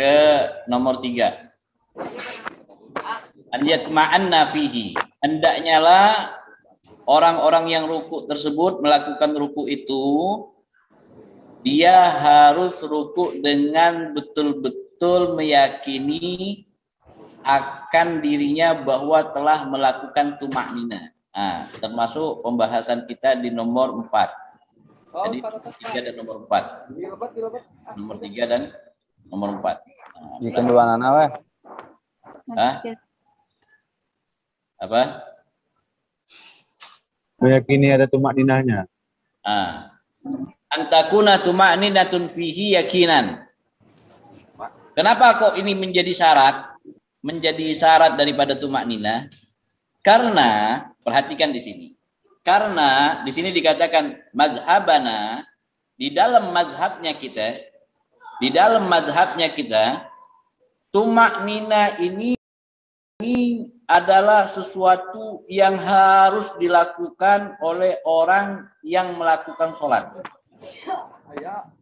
ke nomor 3. An yatma'anna fihi. Hendaknya lah orang-orang yang ruku tersebut melakukan ruku itu, dia harus ruku dengan betul-betul meyakini akan dirinya bahwa telah melakukan tumaknina. Nah, termasuk pembahasan kita di nomor 4. Jadi 3 dan nomor 4. Nomor 3 dan nomor 4. Nah, di kedua anak weh. Hah? Apa? Meyakini ada tumak ninahnya. Antakuna tumakninatun fihi yakinan. Kenapa kok ini menjadi syarat? Menjadi syarat daripada tumakninah? Karena perhatikan di sini. Karena di sini dikatakan mazhabana, di dalam mazhabnya kita, tumakninah ini adalah sesuatu yang harus dilakukan oleh orang yang melakukan sholat.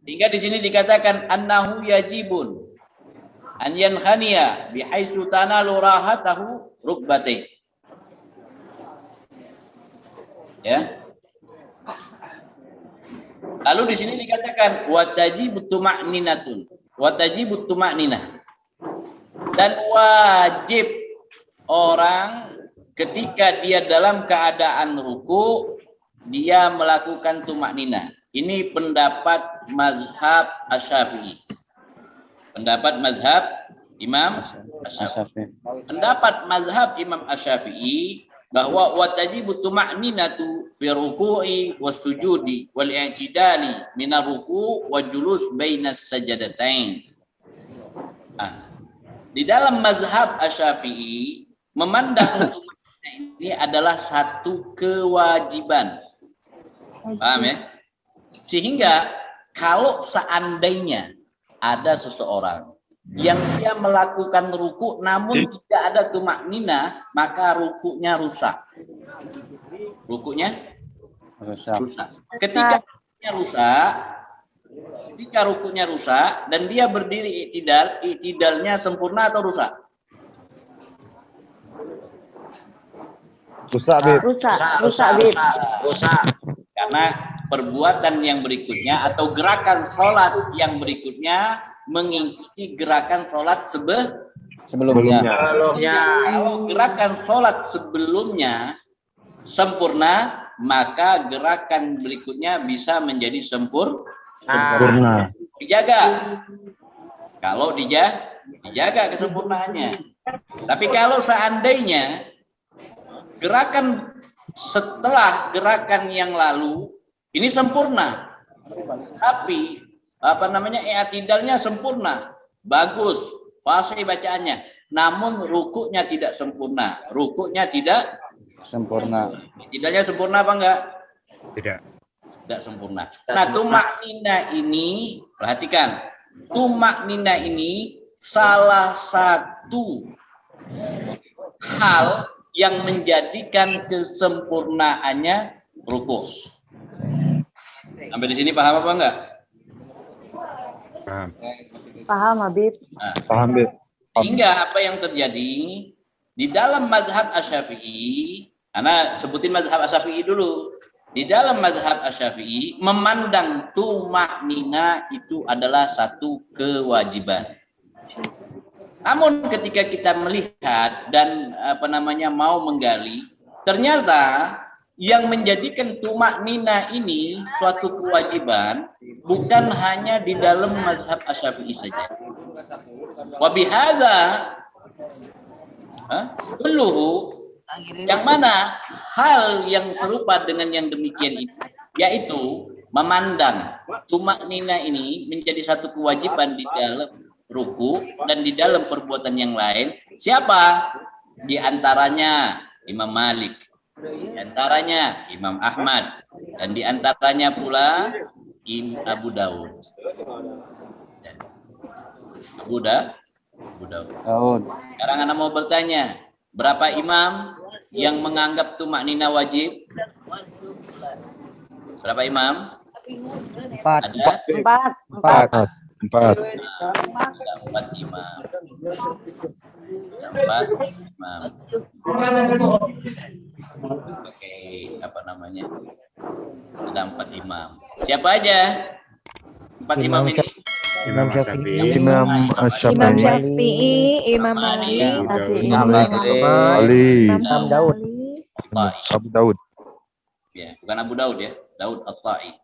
Hingga di sini dikatakan annahu yajibun an yankhaniya bihaitsu tanalu rahatahu rukbati. Ya. Lalu di sini dikatakan watajibut tumakninatun, watajibut tumakninah. Dan wajib orang ketika dia dalam keadaan ruku dia melakukan tumakninah. Ini pendapat mazhab Asy-Syafi'i. Pendapat mazhab Imam Asy-Syafi'i. Pendapat mazhab Imam Asy-Syafi'i bahwa watajibu tumakninatu fi ruku'i was-sujudi wal i'tidali min ar-ruku' wa julus bainas sajadatain. Di dalam mazhab Asy-Syafi'i memandang tumakninah ini adalah satu kewajiban. Paham ya? Sehingga kalau seandainya ada seseorang yang dia melakukan ruku namun tidak ada tumakninah, maka rukunya rusak. Rukunya rusak. Ketika rukunya rusak dan dia berdiri i'tidalnya sempurna atau rusak? Rusak. Karena perbuatan yang berikutnya atau gerakan sholat yang berikutnya mengikuti gerakan sholat sebelumnya. Kalau gerakan sholat sebelumnya sempurna, maka gerakan berikutnya bisa menjadi sempurna. Dijaga. Kalau dijaga kesempurnaannya. Tapi kalau seandainya gerakan setelah gerakan yang lalu ini sempurna, tapi i'tidalnya sempurna, bagus, fasih bacaannya, namun rukuknya tidak sempurna. I'tidalnya sempurna apa enggak? Tidak sempurna. Nah, tumakninah ini, perhatikan, tumakninah ini salah satu hal yang menjadikan kesempurnaannya rukuk. Sampai di sini paham apa enggak? Paham, Habib. Paham, Habib. Hingga apa yang terjadi di dalam mazhab Asy-Syafi'i, Ana sebutin mazhab Asy-Syafi'i dulu. Di dalam mazhab Asy-Syafi'i memandang tumakninah itu adalah satu kewajiban. Namun ketika kita melihat dan mau menggali, ternyata yang menjadikan tumakninah ini suatu kewajiban bukan hanya di dalam mazhab Asy-Syafi'i saja. Wa bihadza kulluhu, yang mana hal yang serupa dengan yang demikian itu, yaitu memandang tumakninah ini menjadi satu kewajiban di dalam ruku dan di dalam perbuatan yang lain. Siapa? Di antaranya Imam Malik, di antaranya Imam Ahmad, dan di antaranya pula Abu Daud. Abu Daud. Sekarang Anda mau bertanya, berapa imam yang menganggap tumakninah wajib? Berapa imam? Empat. 4. Ada 4 imam. Ada 4 imam. Oke, apa namanya? Ada 4 imam. Siapa aja? 4 imam ini. Imam Syafi'i, Imam Imam Syafi'i, Syafi'i, Imam Malik, Imam Ali, Imam Daud. At-Ta'i. Abu Daud. Ya, bukan Abu Daud ya. Daud At-Ta'i.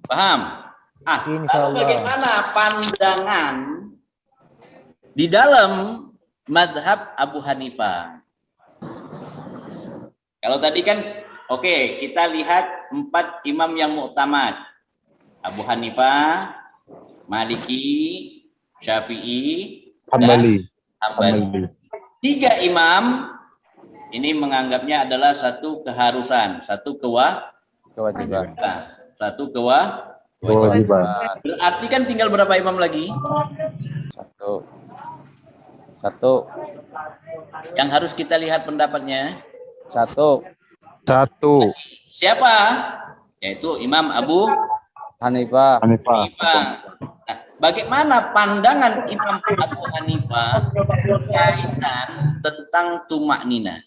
Paham? Lalu bagaimana pandangan di dalam mazhab Abu Hanifah? Kalau tadi kan, oke, kita lihat 4 imam yang muktamad. Abu Hanifah, Maliki, Syafi'i, Hambali. Hambali. 3 imam ini menganggapnya adalah satu keharusan, satu kewajiban. satu Kewajiban. berarti kan tinggal berapa imam lagi? Satu. Yang harus kita lihat pendapatnya. Satu. Siapa? Yaitu Imam Abu Hanifah. Hanifah. Hanifah. Nah, bagaimana pandangan Imam Abu Hanifah berkaitan tentang tumak nina?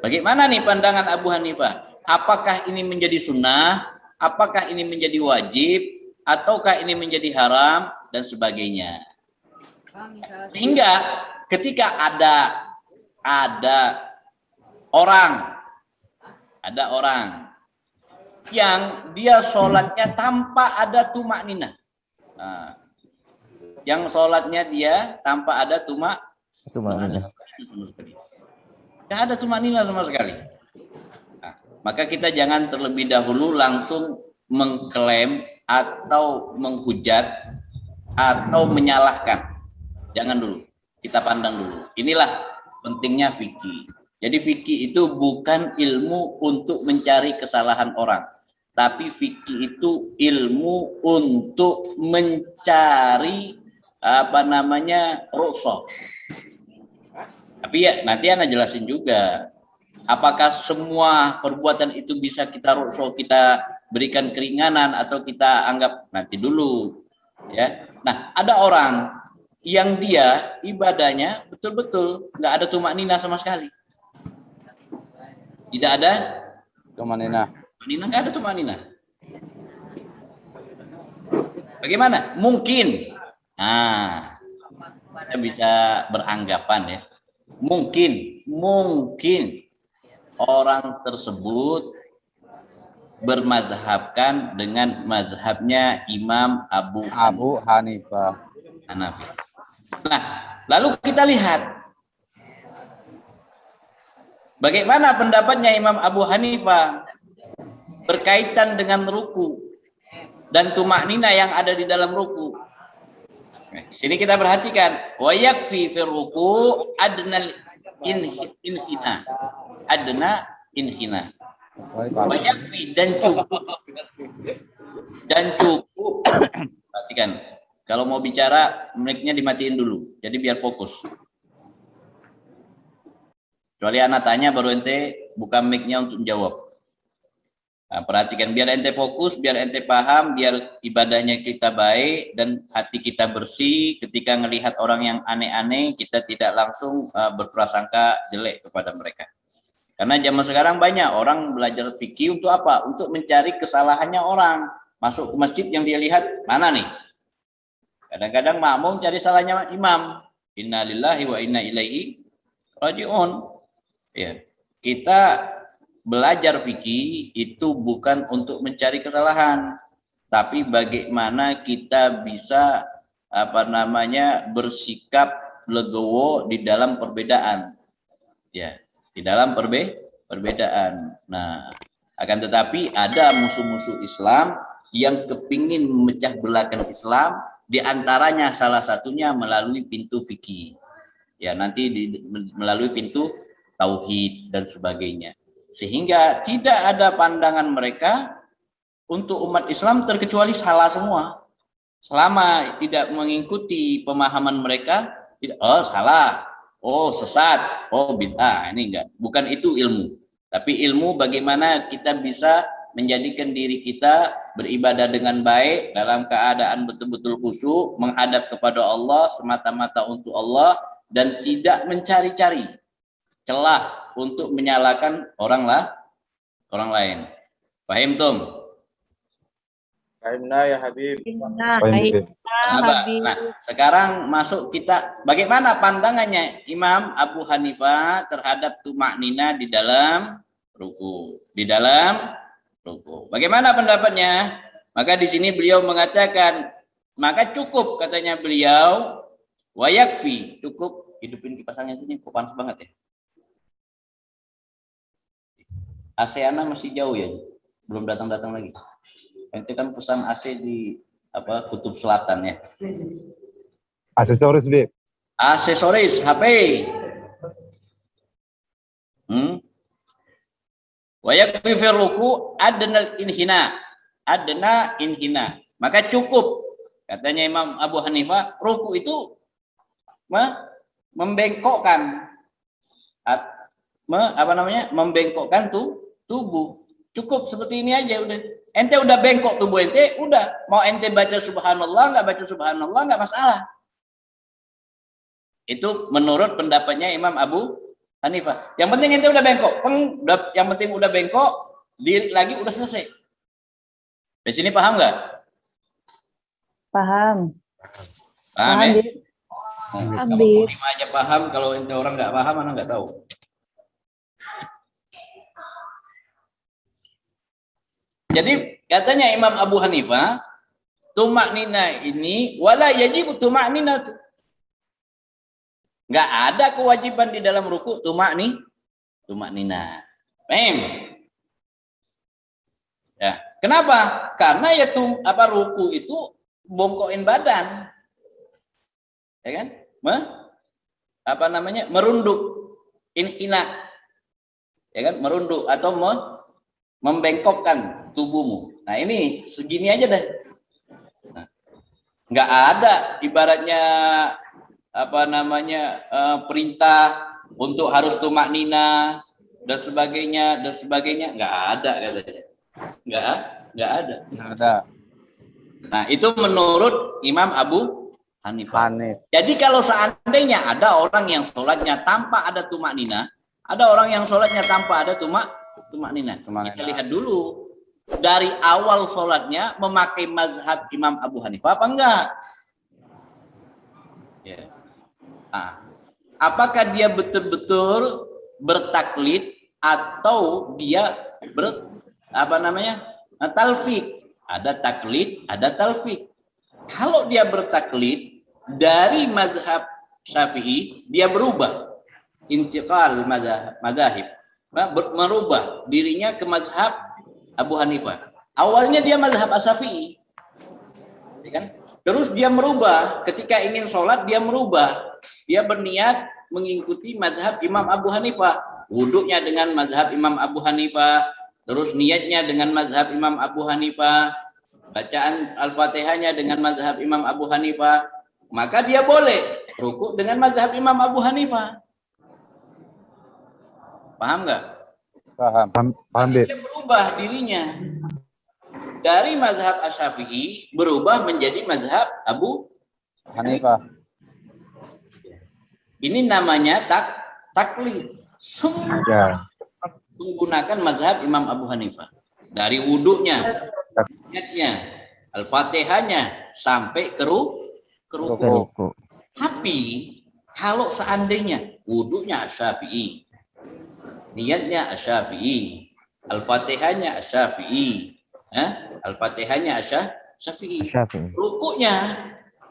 Bagaimana nih pandangan Abu Hanifah? Apakah ini menjadi sunnah? Apakah ini menjadi wajib? Ataukah ini menjadi haram? Dan sebagainya. Sehingga ketika ada orang yang dia sholatnya tanpa ada tumak nina. Nah, yang sholatnya dia tanpa ada tumak nina. Tidak ada tumak nina sama sekali. Nah, maka kita jangan terlebih dahulu langsung mengklaim atau menghujat atau menyalahkan. Jangan dulu. Kita pandang dulu. Inilah pentingnya fikih. Jadi fikih itu bukan ilmu untuk mencari kesalahan orang, tapi fikih itu ilmu untuk mencari rukhsah. Tapi ya nanti Ana jelasin juga, apakah semua perbuatan itu bisa kita rukhsah, kita berikan keringanan atau kita anggap nanti dulu, ya. Nah, ada orang yang dia ibadahnya betul-betul nggak ada tumak nina sama sekali. Tidak ada Tumanina. nggak ada tumak nina. Bagaimana? Mungkin. Nah, kita bisa beranggapan ya. Mungkin orang tersebut bermazhabkan dengan mazhabnya Imam Abu Hanifah. Hanafi. Nah, lalu kita lihat bagaimana pendapatnya Imam Abu Hanifah berkaitan dengan ruku dan tumak nina yang ada di dalam ruku. Nah, sini kita perhatikan, wa yakfi fi ruku adna inhina. Adna inhina. Wa yakfi dan cukup. Perhatikan. Kalau mau bicara, mic-nya dimatiin dulu. Jadi biar fokus. Kecuali anak tanya, baru ente buka mic-nya untuk menjawab. Nah, perhatikan, biar ente fokus, biar ente paham, biar ibadahnya kita baik, dan hati kita bersih. Ketika melihat orang yang aneh-aneh, kita tidak langsung berprasangka jelek kepada mereka. Karena zaman sekarang banyak orang belajar fikih untuk apa? Untuk mencari kesalahannya orang. Masuk ke masjid yang dia lihat, mana nih? Kadang-kadang makmum cari salahnya imam. Inna lillahi wa inna ilaihi raji'un. Ya, kita belajar fikih itu bukan untuk mencari kesalahan, tapi bagaimana kita bisa bersikap legowo di dalam perbedaan. Ya, di dalam perbedaan. Nah, akan tetapi ada musuh-musuh Islam yang kepingin memecah belahkan Islam. Di antaranya salah satunya melalui pintu fikih. Ya, nanti melalui pintu tauhid dan sebagainya. Sehingga tidak ada pandangan mereka untuk umat Islam terkecuali salah semua. Selama tidak mengikuti pemahaman mereka, oh salah, oh sesat, oh bid'ah, ini enggak. Bukan itu ilmu. Tapi ilmu bagaimana kita bisa menjadikan diri kita beribadah dengan baik dalam keadaan betul-betul khusyuk, menghadap kepada Allah semata-mata untuk Allah dan tidak mencari-cari celah untuk menyalahkan orang lain. Paham Tum? Fahimna ya Habib. Nah, sekarang masuk kita, bagaimana pandangannya Imam Abu Hanifah terhadap tumaknina di dalam ruku? Bagaimana pendapatnya? Maka di sini beliau mengatakan, maka cukup katanya beliau, wayakfi, cukup. Hidupin kipas angin sini, kok panas banget ya. ASEAN masih jauh ya, belum datang lagi. Nanti kan pesan AC di kutub selatan ya. Aksesoris, Bib. Aksesoris HP. Wa yakfi fi ruku adna inhina. Maka cukup katanya Imam Abu Hanifah, ruku itu membengkokkan membengkokkan tubuh. Cukup seperti ini aja udah. Ente udah bengkok tubuh ente, udah. Mau ente baca subhanallah, nggak baca subhanallah, nggak masalah. Itu menurut pendapatnya Imam Abu Hanifah. Yang penting ente udah bengkok. Yang penting udah bengkok, diri lagi udah selesai. Di sini paham nggak? Paham. Paham ya? Paham, Kalau lima aja paham, kalau ente orang nggak paham, mana nggak tahu. Jadi katanya Imam Abu Hanifah, tumaknina ini wala yajibu tumaknina. Enggak ada kewajiban di dalam ruku tumaknina. Paham? Ya, kenapa? Karena ya ruku itu bongkokin badan. Ya kan? Merunduk ina. Ya kan? Merunduk atau membengkokkan tubuhmu. Nah ini segini aja deh. Nah, nggak ada ibaratnya perintah untuk harus tumaknina dan sebagainya nggak ada katanya. Nggak ada. Nah itu menurut Imam Abu Hanifah. Jadi kalau seandainya ada orang yang sholatnya tanpa ada tumaknina, ada orang yang sholatnya tanpa ada tumaknina. Kita lihat dulu dari awal sholatnya memakai mazhab Imam Abu Hanifah apa enggak? Ya. Nah, apakah dia betul-betul bertaklid atau dia talfik? Ada taklid, ada talfik. Kalau dia bertaklid dari mazhab Syafi'i, dia berubah intiqal mazhab. Merubah dirinya ke mazhab Abu Hanifah. Awalnya dia mazhab Asy-Syafi'i. Ya kan? Terus dia merubah ketika ingin sholat, dia merubah. Dia berniat mengikuti mazhab Imam Abu Hanifah. Wuduknya dengan mazhab Imam Abu Hanifah, terus niatnya dengan mazhab Imam Abu Hanifah, bacaan Al-Fatihahnya dengan mazhab Imam Abu Hanifah, maka dia boleh rukuk dengan mazhab Imam Abu Hanifah. Paham nggak? Paham, Bib. Dia berubah dirinya dari mazhab Asy-Syafi'i berubah menjadi mazhab Abu Hanifah. Ini namanya taklid. Semua menggunakan mazhab Imam Abu Hanifah. Dari wudhunya, niatnya, Al-Fatihahnya sampai ke ruku. Tapi kalau seandainya wudhunya Asy-Syafi'i, niatnya Asy-Syafi'i, Al-Fatihahnya Asy-Syafi'i, Al-Fatihahnya Asy-Syafi'i, rukunya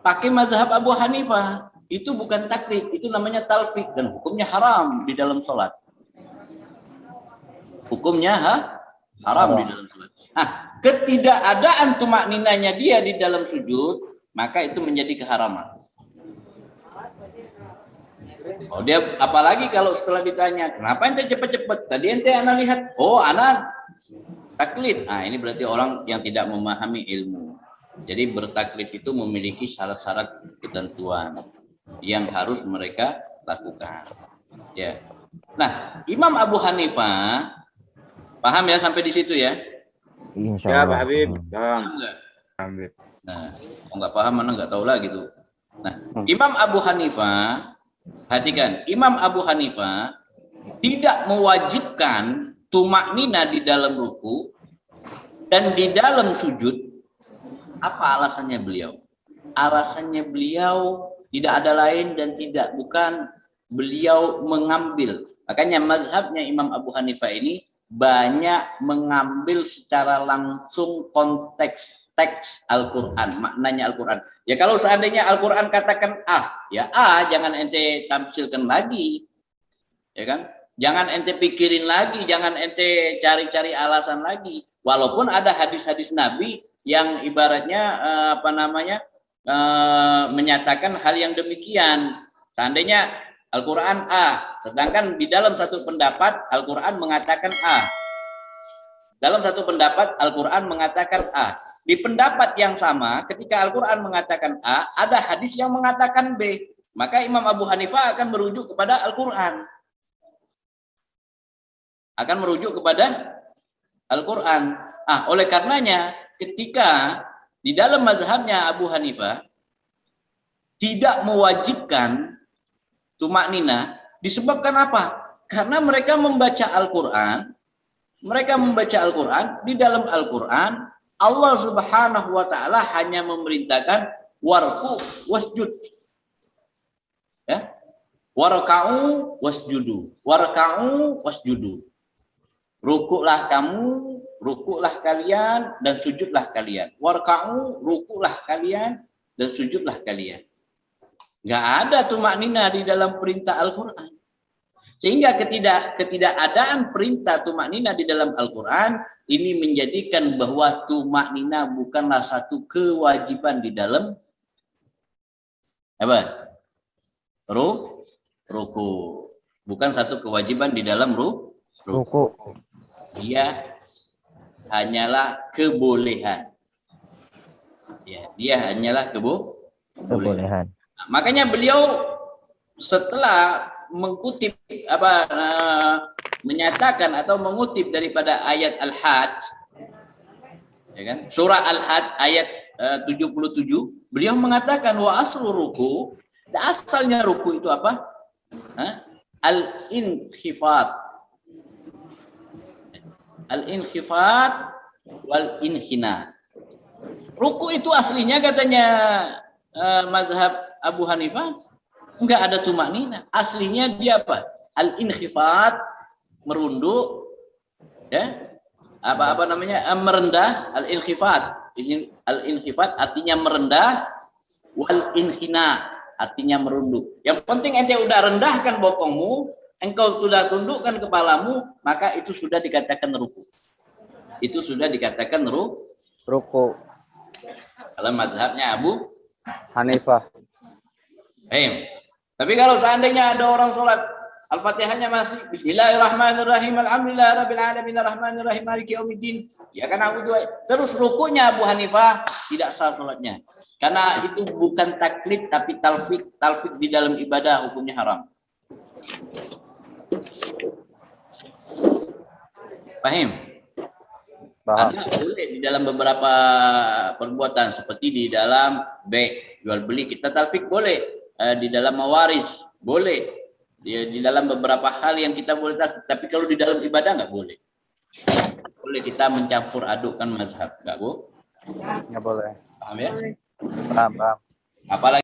pakai mazhab Abu Hanifah, itu bukan taklid, itu namanya talfik dan hukumnya haram di dalam sholat. Hukumnya haram di dalam sholat. Nah, ketidakadaan tumakninanya dia di dalam sujud, maka itu menjadi keharaman. Oh, dia apalagi kalau setelah ditanya, kenapa ente cepet-cepet? Tadi ente anak lihat, oh anak taklid. Nah, ini berarti orang yang tidak memahami ilmu. Jadi bertaklid itu memiliki syarat-syarat ketentuan yang harus mereka lakukan. Ya. Nah, Imam Abu Hanifah paham ya sampai di situ ya? Insya Ya, Pak Allah. Habib. Paham. Paham nggak? Habib. Nah, kalau nggak paham mana nggak tahu lah gitu. Nah, Imam Abu Hanifah, perhatikan, Imam Abu Hanifah tidak mewajibkan tumak nina di dalam ruku dan di dalam sujud. Apa alasannya beliau? Alasannya beliau tidak ada lain dan tidak bukan beliau mengambil. Makanya mazhabnya Imam Abu Hanifah ini banyak mengambil secara langsung konteks teks Al-Quran, maknanya Al-Quran. Ya kalau seandainya Al-Quran katakan ya jangan ente tamsilkan lagi. Ya kan? Jangan ente pikirin lagi, jangan ente cari-cari alasan lagi. Walaupun ada hadis-hadis Nabi yang ibaratnya menyatakan hal yang demikian. Seandainya Al-Quran sedangkan di dalam satu pendapat Al-Quran mengatakan dalam satu pendapat Al-Quran mengatakan di pendapat yang sama ketika Al-Quran mengatakan ada hadis yang mengatakan B, maka Imam Abu Hanifah akan merujuk kepada Al-Quran, oleh karenanya ketika di dalam mazhabnya Abu Hanifah tidak mewajibkan tumak nina, disebabkan apa? Karena mereka membaca Al-Quran, di dalam Al-Quran Allah Subhanahu wa taala hanya memerintahkan warku wasjud. Ya. Warka'u wasjudu. Rukuklah kamu, rukuklah kalian dan sujudlah kalian. Warka'u, rukuklah kalian dan sujudlah kalian. Enggak ada tumak nina di dalam perintah Al-Quran. Sehingga ketidakadaan perintah tumak nina di dalam Al-Quran ini menjadikan bahwa tumak nina bukanlah satu kewajiban di dalam ruku. Bukan satu kewajiban di dalam ruku. Dia hanyalah kebolehan. Ya, dia hanyalah kebolehan. Nah, makanya beliau setelah mengutip menyatakan atau mengutip daripada ayat Al-Hajj, ya kan? Surah Al-Hajj ayat 77, beliau mengatakan wa aslu ruku, asalnya ruku itu apa? Al-inkhifat wal inhina. Ruku itu aslinya katanya mazhab Abu Hanifah enggak ada tumak nina. Aslinya dia apa? Al-inkhifat, merunduk, ya. Merendah, al-inkhifat. Al-inkhifat artinya merendah, wal inhina artinya merunduk. Yang penting ente udah rendahkan bokongmu, engkau sudah tundukkan kepalamu, maka itu sudah dikatakan ruku. Itu sudah dikatakan Ruku. Dalam mazhabnya Abu Hanifah. Tapi kalau seandainya ada orang sholat Al-Fatihahnya masih Bismillahirrahmanirrahim, Alhamdulillahirabbil alamin, arrahmanirrahim, maliki yaumiddin, ya kan terus rukunya Abu Hanifah tidak sah sholatnya. Karena itu bukan taklid tapi talfik di dalam ibadah hukumnya haram. Paham? Karena boleh di dalam beberapa perbuatan seperti di dalam jual beli kita talfik boleh, di dalam mawaris boleh, di dalam beberapa hal yang kita boleh talfik, tapi kalau di dalam ibadah nggak boleh. Boleh kita mencampur adukkan mazhab, nggak boleh. Nggak boleh. Paham ya? Paham. Apalagi